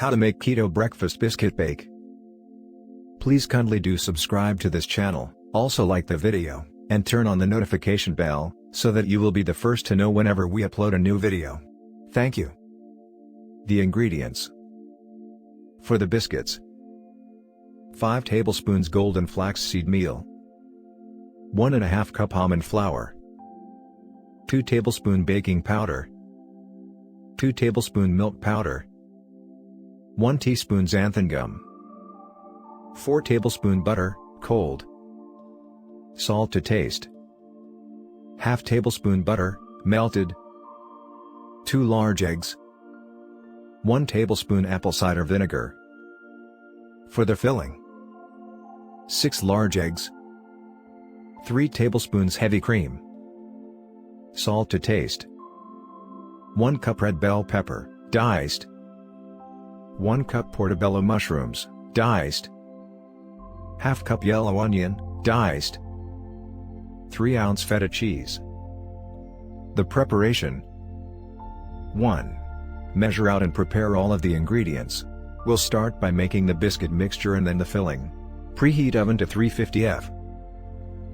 How to make Keto Breakfast Biscuit Bake. Please kindly do subscribe to this channel, also like the video, and turn on the notification bell, so that you will be the first to know whenever we upload a new video. Thank you. The ingredients. For the biscuits: 5 tablespoons golden flaxseed meal, 1½ cup almond flour, 2 tablespoon baking powder, 2 tablespoon milk powder, 1 teaspoon xanthan gum, 4 tablespoon butter, cold, salt to taste, ½ tablespoon butter, melted, 2 large eggs, 1 tablespoon apple cider vinegar. For the filling: 6 large eggs, 3 tablespoons heavy cream, salt to taste, 1 cup red bell pepper, diced, 1 cup portobello mushrooms, diced, ½ cup yellow onion, diced, 3 ounce feta cheese. The preparation: 1. Measure out and prepare all of the ingredients. We'll start by making the biscuit mixture and then the filling. Preheat oven to 350 F.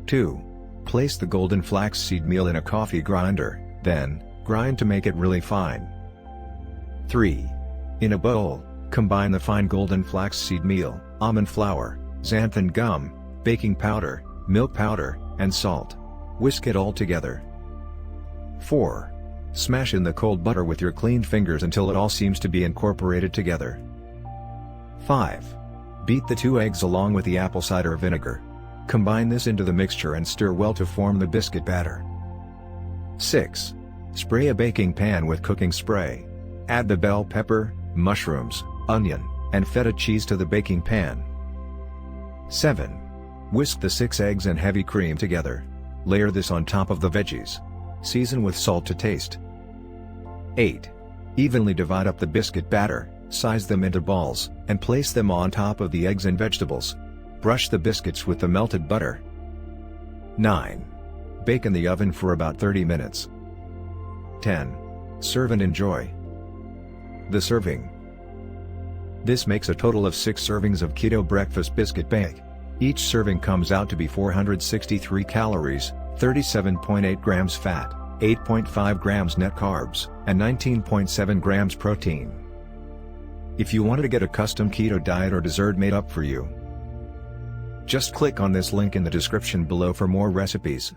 2. Place the golden flaxseed meal in a coffee grinder, then grind to make it really fine. 3. In a bowl, combine the fine golden flaxseed meal, almond flour, xanthan gum, baking powder, milk powder, and salt. Whisk it all together. 4. Smash in the cold butter with your clean fingers until it all seems to be incorporated together. 5. Beat the 2 eggs along with the apple cider vinegar. Combine this into the mixture and stir well to form the biscuit batter. 6. Spray a baking pan with cooking spray. Add the bell pepper, mushrooms, onion, and feta cheese to the baking pan. 7. Whisk the 6 eggs and heavy cream together. Layer this on top of the veggies. Season with salt to taste. 8. Evenly divide up the biscuit batter, size them into balls, and place them on top of the eggs and vegetables. Brush the biscuits with the melted butter. 9. Bake in the oven for about 30 minutes. 10. Serve and enjoy. The serving. This makes a total of 6 servings of Keto Breakfast Biscuit Bake. Each serving comes out to be 463 calories, 37.8 grams fat, 8.5 grams net carbs, and 19.7 grams protein. If you wanted to get a custom keto diet or dessert made up for you, just click on this link in the description below for more recipes.